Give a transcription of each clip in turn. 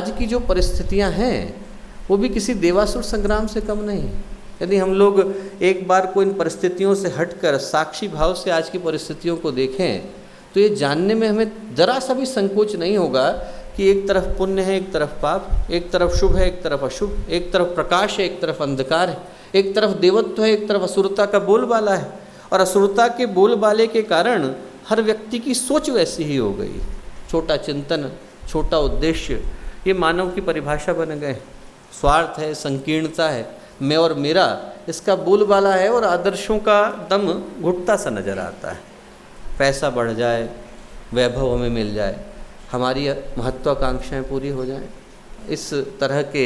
आज की जो परिस्थितियां हैं वो भी किसी देवासुर संग्राम से कम नहीं। यदि हम लोग एक बार को इन परिस्थितियों से हटकर साक्षी भाव से आज की परिस्थितियों को देखें तो ये जानने में हमें जरा सा भी संकोच नहीं होगा कि एक तरफ पुण्य है, एक तरफ पाप, एक तरफ शुभ है, एक तरफ अशुभ, एक तरफ प्रकाश है, एक तरफ अंधकार है, एक तरफ देवत्व है, एक तरफ असुरता का बोलबाला है। और असुरता के बोलबाले के कारण हर व्यक्ति की सोच वैसी ही हो गई। छोटा चिंतन, छोटा उद्देश्य, ये मानव की परिभाषा बन गए। स्वार्थ है, संकीर्णता है, मैं और मेरा, इसका बोलबाला है और आदर्शों का दम घुटता सा नज़र आता है। पैसा बढ़ जाए, वैभव हमें मिल जाए, हमारी महत्वाकांक्षाएं पूरी हो जाएं, इस तरह के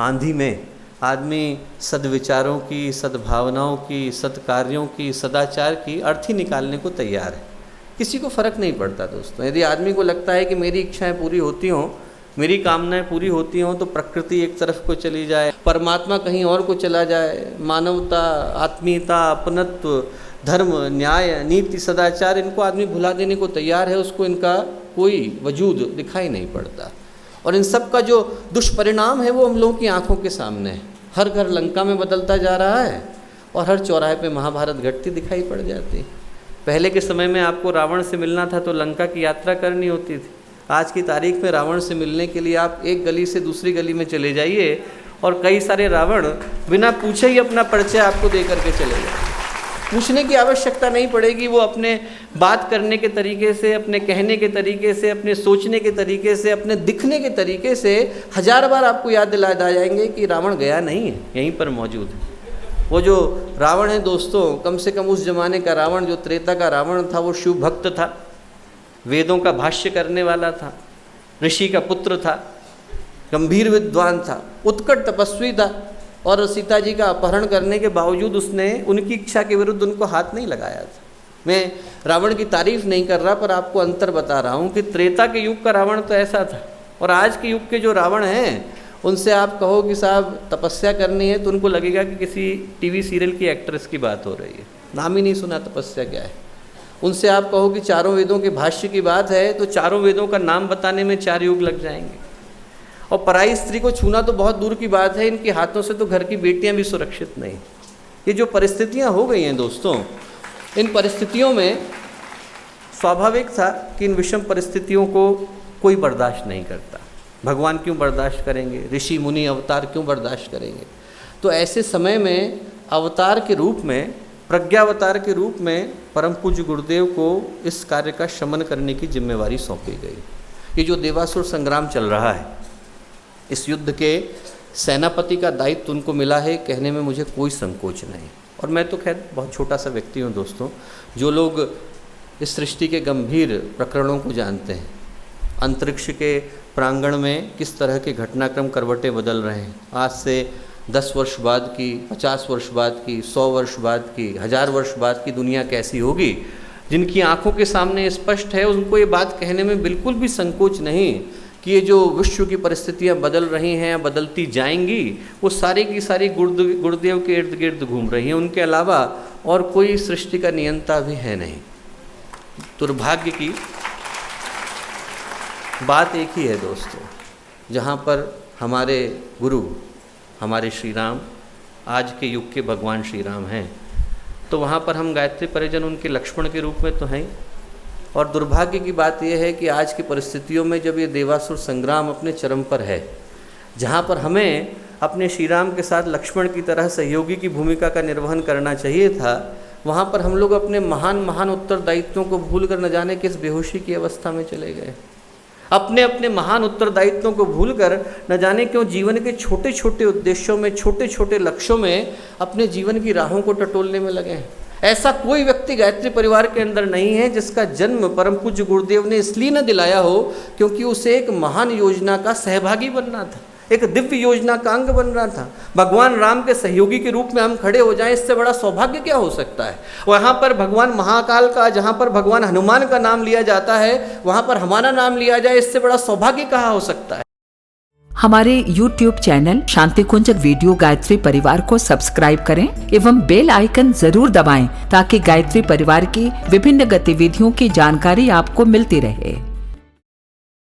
आंधी में आदमी सद्विचारों की, सद्भावनाओं की, सत्कार्यों की, सदाचार की अर्थी निकालने को तैयार है। किसी को फ़र्क नहीं पड़ता दोस्तों। यदि आदमी को लगता है कि मेरी इच्छाएं पूरी होती हों, मेरी कामनाएं पूरी होती हों, तो प्रकृति एक तरफ को चली जाए, परमात्मा कहीं और को चला जाए, मानवता, आत्मीयता, अपनत्व, धर्म, न्याय, नीति, सदाचार, इनको आदमी भुला देने को तैयार है। उसको इनका कोई वजूद दिखाई नहीं पड़ता। और इन सब का जो दुष्परिणाम है वो हम लोगों की आंखों के सामने है। हर घर लंका में बदलता जा रहा है और हर चौराहे पे महाभारत घटती दिखाई पड़ जाती। पहले के समय में आपको रावण से मिलना था तो लंका की यात्रा करनी होती थी। आज की तारीख में रावण से मिलने के लिए आप एक गली से दूसरी गली में चले जाइए और कई सारे रावण बिना पूछे ही अपना परिचय आपको दे करके चले जाएंगे। पूछने की आवश्यकता नहीं पड़ेगी। वो अपने बात करने के तरीके से, अपने कहने के तरीके से, अपने सोचने के तरीके से, अपने दिखने के तरीके से हजार बार आपको याद दिला जाएंगे कि रावण गया नहीं है, यहीं पर मौजूद है। वो जो रावण है दोस्तों, कम से कम उस जमाने का रावण, जो त्रेता का रावण था, वो शिव भक्त था, वेदों का भाष्य करने वाला था, ऋषि का पुत्र था, गंभीर विद्वान था, उत्कट तपस्वी था। और सीता जी का अपहरण करने के बावजूद उसने उनकी इच्छा के विरुद्ध उनको हाथ नहीं लगाया था। मैं रावण की तारीफ नहीं कर रहा, पर आपको अंतर बता रहा हूँ कि त्रेता के युग का रावण तो ऐसा था और आज के युग के जो रावण हैं उनसे आप कहो कि साहब तपस्या करनी है तो उनको लगेगा कि किसी टीवी सीरियल की एक्ट्रेस की बात हो रही है, नाम ही नहीं सुना तपस्या क्या है। उनसे आप कहो कि चारों वेदों के भाष्य की बात है तो चारों वेदों का नाम बताने में 4 युग लग जाएंगे। और पराई स्त्री को छूना तो बहुत दूर की बात है, इनके हाथों से तो घर की बेटियां भी सुरक्षित नहीं। ये जो परिस्थितियां हो गई हैं दोस्तों, इन परिस्थितियों में स्वाभाविक था कि इन विषम परिस्थितियों को कोई बर्दाश्त नहीं करता। भगवान क्यों बर्दाश्त करेंगे, ऋषि मुनि अवतार क्यों बर्दाश्त करेंगे। तो ऐसे समय में अवतार के रूप में, प्रज्ञावतार के रूप में परम पूज्य गुरुदेव को इस कार्य का शमन करने की जिम्मेवारी सौंपी गई। ये जो देवासुर संग्राम चल रहा है, इस युद्ध के सेनापति का दायित्व उनको मिला है, कहने में मुझे कोई संकोच नहीं। और मैं तो खैर बहुत छोटा सा व्यक्ति हूँ दोस्तों। जो लोग इस सृष्टि के गंभीर प्रकरणों को जानते हैं, अंतरिक्ष के प्रांगण में किस तरह के घटनाक्रम करवटें बदल रहे हैं, आज से 10 वर्ष बाद की, 50 वर्ष बाद की, 100 वर्ष बाद की, 1000 वर्ष बाद की दुनिया कैसी होगी, जिनकी आंखों के सामने स्पष्ट है, उनको ये बात कहने में बिल्कुल भी संकोच नहीं कि ये जो विश्व की परिस्थितियां बदल रही हैं या बदलती जाएंगी, वो सारी की सारी गुरुदेव के इर्द गिर्द घूम रही हैं। उनके अलावा और कोई सृष्टि का नियंता भी है नहीं। दुर्भाग्य की बात एक ही है दोस्तों, जहाँ पर हमारे गुरु, हमारे श्री राम, आज के युग के भगवान श्री राम हैं, तो वहाँ पर हम गायत्री परिजन उनके लक्ष्मण के रूप में तो हैं। और दुर्भाग्य की बात यह है कि आज की परिस्थितियों में जब ये देवासुर संग्राम अपने चरम पर है, जहाँ पर हमें अपने श्री राम के साथ लक्ष्मण की तरह सहयोगी की भूमिका का निर्वहन करना चाहिए था, वहाँ पर हम लोग अपने महान महान उत्तरदायित्वों को भूल कर न जाने किस बेहोशी की अवस्था में चले गए। अपने अपने महान उत्तरदायित्वों को भूलकर न जाने क्यों जीवन के छोटे छोटे उद्देश्यों में, छोटे छोटे लक्ष्यों में अपने जीवन की राहों को टटोलने में लगे हैं। ऐसा कोई व्यक्ति गायत्री परिवार के अंदर नहीं है जिसका जन्म परम पूज्य गुरुदेव ने इसलिए न दिलाया हो क्योंकि उसे एक महान योजना का सहभागी बनना था, एक दिव्य योजना का अंग बन रहा था। भगवान राम के सहयोगी के रूप में हम खड़े हो जाएं, इससे बड़ा सौभाग्य क्या हो सकता है। वहाँ पर भगवान महाकाल का, जहाँ पर भगवान हनुमान का नाम लिया जाता है, वहाँ पर हमारा नाम लिया जाए, इससे बड़ा सौभाग्य कहाँ हो सकता है। हमारे YouTube चैनल शांति कुंज वीडियो गायत्री परिवार को सब्सक्राइब करें एवं बेल आइकन जरूर दबाएं ताकि गायत्री परिवार की विभिन्न गतिविधियों की जानकारी आपको मिलती रहे।